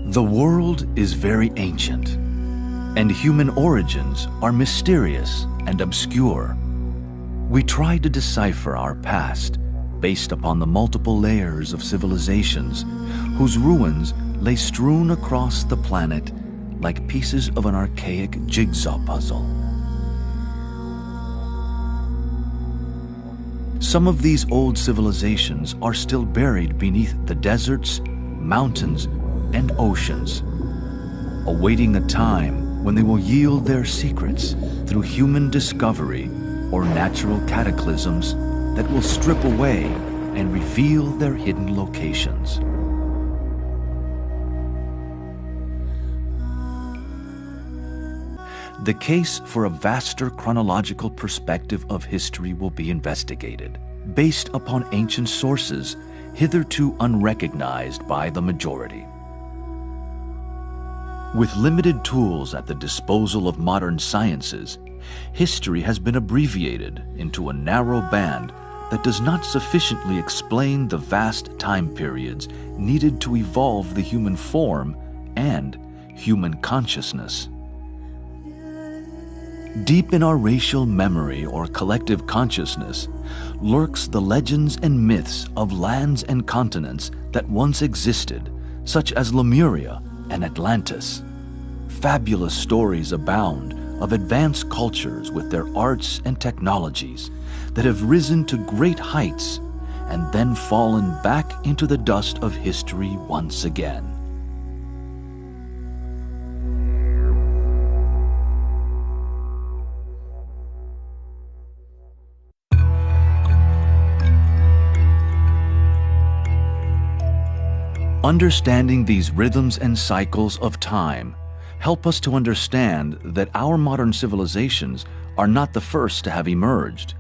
The world is very ancient, and human origins are mysterious and obscure. We try to decipher our past based upon the multiple layers of civilizations whose ruins lay strewn across the planet like pieces of an archaic jigsaw puzzle. Some of these old civilizations are still buried beneath the deserts, mountains, and oceans, awaiting a time when they will yield their secrets through human discovery or natural cataclysms that will strip away and reveal their hidden locations. The case for a vaster chronological perspective of history will be investigated, based upon ancient sources hitherto unrecognized by the majority. With limited tools at the disposal of modern sciences, history has been abbreviated into a narrow band that does not sufficiently explain the vast time periods needed to evolve the human form and human consciousness. Deep in our racial memory or collective consciousness lurks the legends and myths of lands and continents that once existed, such as Lemuria and Atlantis. Fabulous stories abound of advanced cultures with their arts and technologies that have risen to great heights and then fallen back into the dust of history once again. Understanding these rhythms and cycles of time help us to understand that our modern civilizations are not the first to have emerged,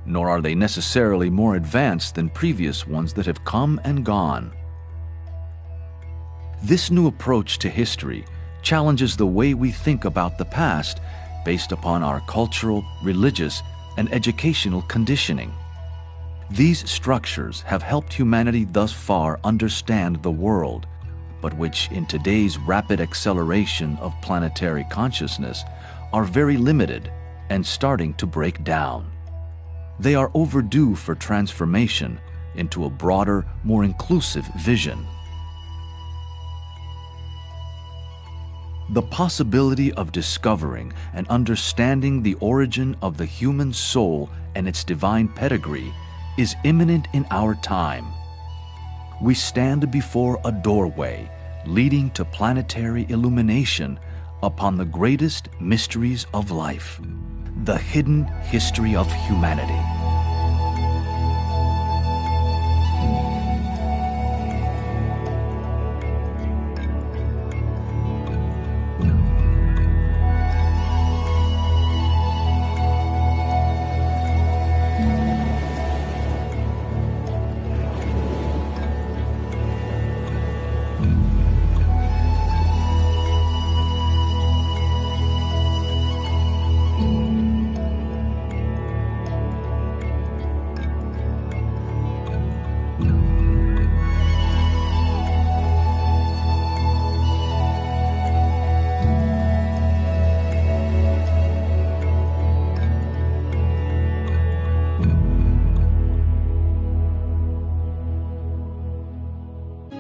nor are they necessarily more advanced than previous ones that have come and gone. This new approach to history challenges the way we think about the past based upon our cultural, religious, and educational conditioning. These structures have helped humanity thus far understand the world, but which in today's rapid acceleration of planetary consciousness are very limited and starting to break down. They are overdue for transformation into a broader, more inclusive vision. The possibility of discovering and understanding the origin of the human soul and its divine pedigree is imminent in our time. We stand before a doorway leading to planetary illumination upon the greatest mysteries of life, the hidden history of humanity.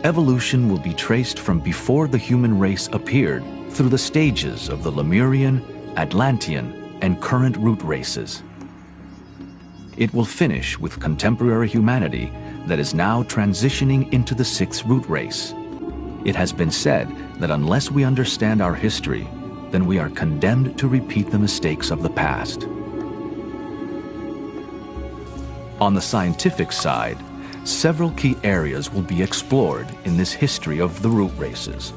Evolution will be traced from before the human race appeared through the stages of the Lemurian, Atlantean, and current root races. It will finish with contemporary humanity that is now transitioning into the sixth root race. It has been said that unless we understand our history, then we are condemned to repeat the mistakes of the past. On the scientific side, several key areas will be explored in this history of the root races,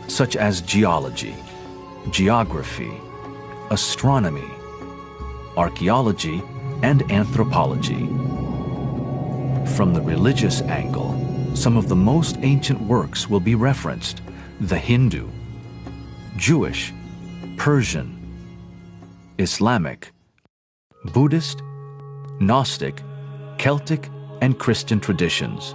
such as geology, geography, astronomy, archaeology, and anthropology. From the religious angle, some of the most ancient works will be referenced: the Hindu, Jewish, Persian, Islamic, Buddhist, Gnostic, Celtic, and Christian traditions.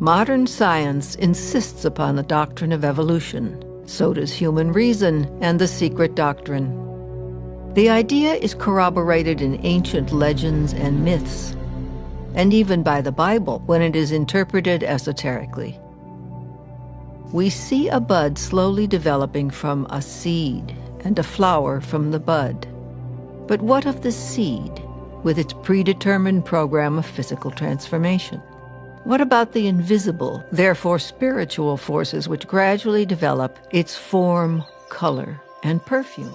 Modern science insists upon the doctrine of evolution. So does human reason and the secret doctrine. The idea is corroborated in ancient legends and myths, and even by the Bible when it is interpreted esoterically. We see a bud slowly developing from a seed and a flower from the bud. But what of the seed with its predetermined program of physical transformation? What about the invisible, therefore spiritual forces which gradually develop its form, color, and perfume?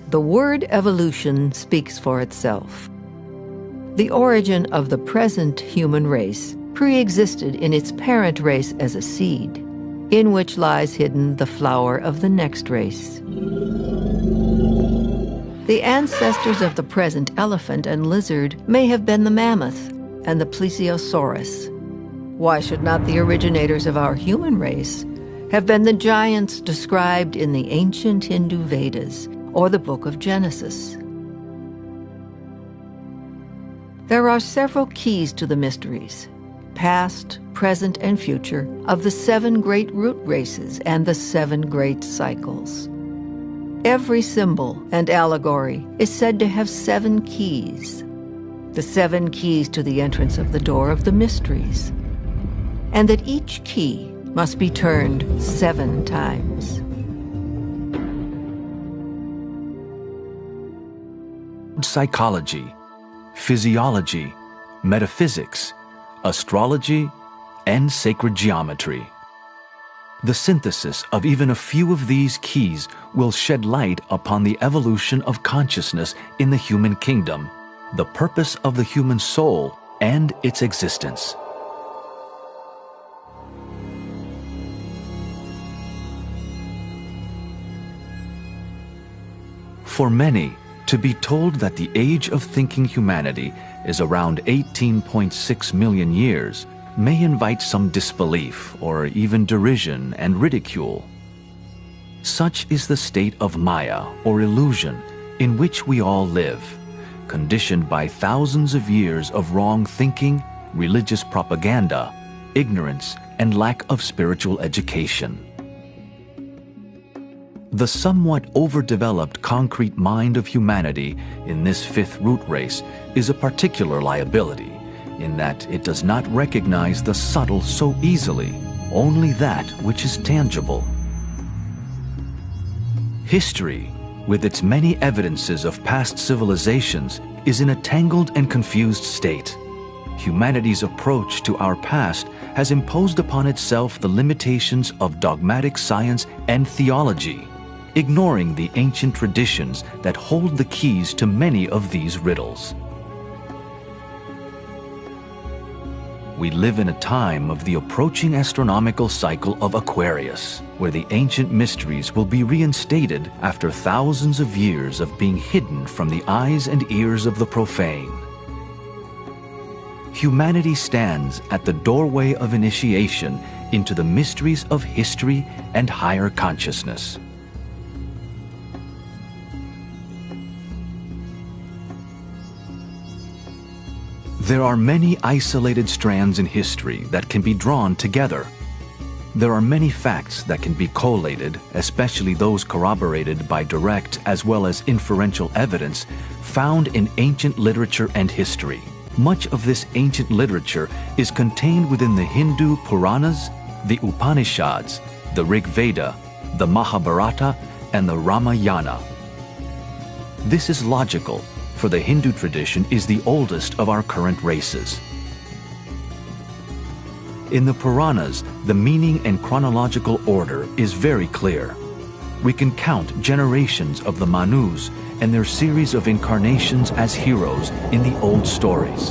The word evolution speaks for itself. The origin of the present human race pre-existed in its parent race as a seed, in which lies hidden the flower of the next race. The ancestors of the present elephant and lizard may have been the mammoth and the plesiosaurus. Why should not the originators of our human race have been the giants described in the ancient Hindu Vedas or the Book of Genesis? There are several keys to the mysteries, past, present, and future, of the 7 great root races and the 7 great cycles. Every symbol and allegory is said to have 7 keys, the 7 keys to the entrance of the door of the mysteries, and that each key must be turned 7 times. Psychology, physiology, metaphysics, astrology, and sacred geometry. The synthesis of even a few of these keys will shed light upon the evolution of consciousness in the human kingdom, the purpose of the human soul, and its existence. For many, to be told that the age of thinking humanity is around 18.6 million years may invite some disbelief or even derision and ridicule. Such is the state of Maya, or illusion, in which we all live, conditioned by thousands of years of wrong thinking, religious propaganda, ignorance, and lack of spiritual education. The somewhat overdeveloped concrete mind of humanity in this 5th root race is a particular liability, in that it does not recognize the subtle so easily, only that which is tangible. History, with its many evidences of past civilizations, is in a tangled and confused state. Humanity's approach to our past has imposed upon itself the limitations of dogmatic science and theology, ignoring the ancient traditions that hold the keys to many of these riddles. We live in a time of the approaching astronomical cycle of Aquarius, where the ancient mysteries will be reinstated after thousands of years of being hidden from the eyes and ears of the profane. Humanity stands at the doorway of initiation into the mysteries of history and higher consciousness. There are many isolated strands in history that can be drawn together. There are many facts that can be collated, especially those corroborated by direct as well as inferential evidence found in ancient literature and history. Much of this ancient literature is contained within the Hindu Puranas, the Upanishads, the Rig Veda, the Mahabharata, and the Ramayana. This is logical, for the Hindu tradition is the oldest of our current races. In the Puranas, the meaning and chronological order is very clear. We can count generations of the Manus and their series of incarnations as heroes in the old stories.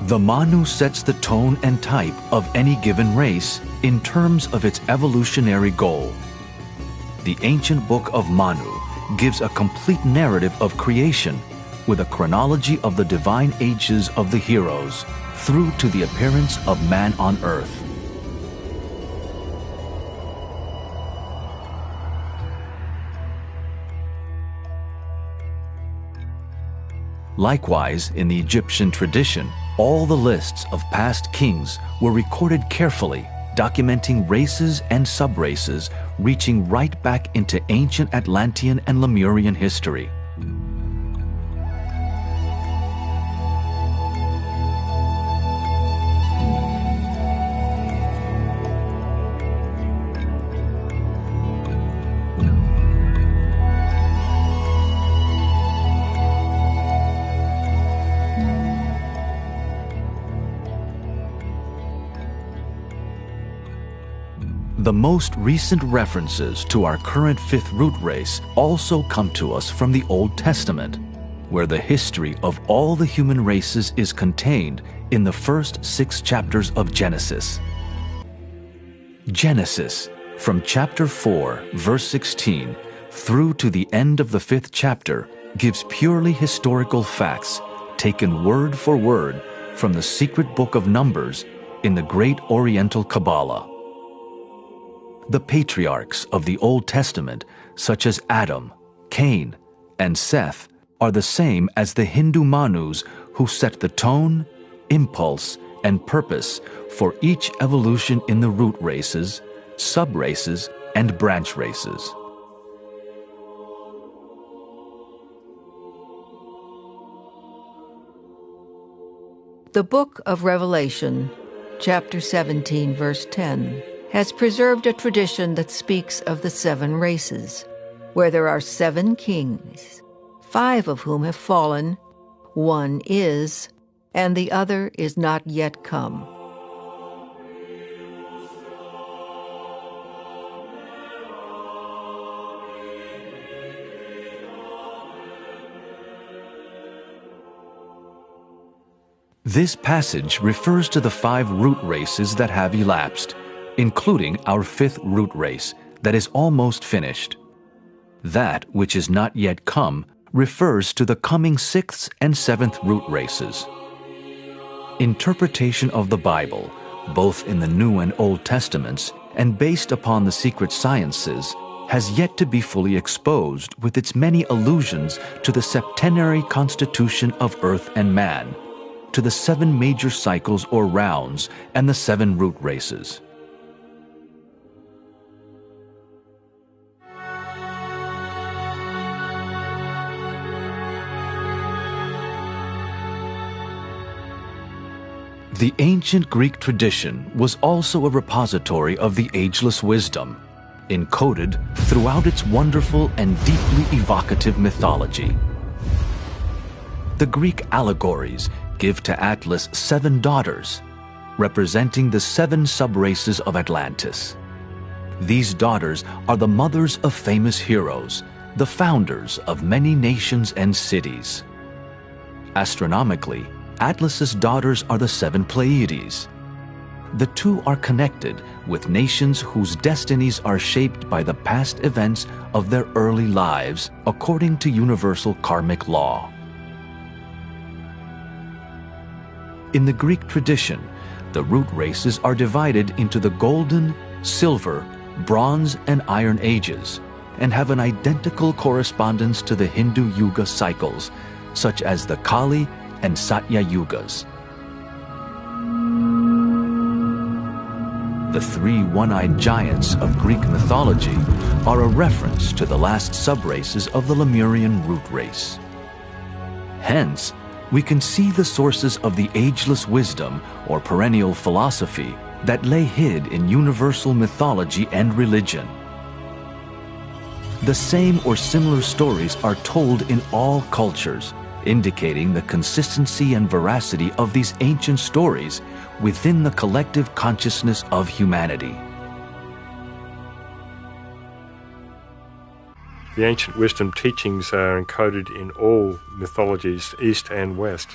The Manu sets the tone and type of any given race in terms of its evolutionary goal. The ancient book of Manu gives a complete narrative of creation with a chronology of the divine ages of the heroes through to the appearance of man on earth. Likewise, in the Egyptian tradition, all the lists of past kings were recorded carefully, documenting races and subraces, reaching right back into ancient Atlantean and Lemurian history. The most recent references to our current fifth root race also come to us from the Old Testament, where the history of all the human races is contained in the first 6 chapters of Genesis. Genesis, from chapter 4, verse 16, through to the end of the 5th chapter, gives purely historical facts, taken word for word from the secret book of Numbers in the Great Oriental Kabbalah. The patriarchs of the Old Testament, such as Adam, Cain, and Seth, are the same as the Hindu Manus who set the tone, impulse, and purpose for each evolution in the root races, sub-races, and branch races. The Book of Revelation, chapter 17, verse 10, has preserved a tradition that speaks of the 7 races, where there are 7 kings, 5 of whom have fallen, 1 is, and the other is not yet come. This passage refers to the 5 root races that have elapsed, including our 5th root race that is almost finished. That which is not yet come refers to the coming 6th and 7th root races. Interpretation of the Bible, both in the New and Old Testaments and based upon the secret sciences, has yet to be fully exposed with its many allusions to the septenary constitution of earth and man, to the 7 major cycles or rounds and the 7 root races. The ancient Greek tradition was also a repository of the ageless wisdom, encoded throughout its wonderful and deeply evocative mythology. The Greek allegories give to Atlas 7 daughters, representing the 7 subraces of Atlantis. These daughters are the mothers of famous heroes, the founders of many nations and cities. Astronomically, Atlas's daughters are the 7 Pleiades. The 2 are connected with nations whose destinies are shaped by the past events of their early lives according to universal karmic law. In the Greek tradition, the root races are divided into the Golden, Silver, Bronze, and Iron Ages, and have an identical correspondence to the Hindu Yuga cycles, such as the Kali and Satya Yugas. The 3 one-eyed giants of Greek mythology are a reference to the last subraces of the Lemurian root race. Hence, we can see the sources of the ageless wisdom or perennial philosophy that lay hid in universal mythology and religion. The same or similar stories are told in all cultures, indicating the consistency and veracity of these ancient stories within the collective consciousness of humanity. The ancient wisdom teachings are encoded in all mythologies, East and West.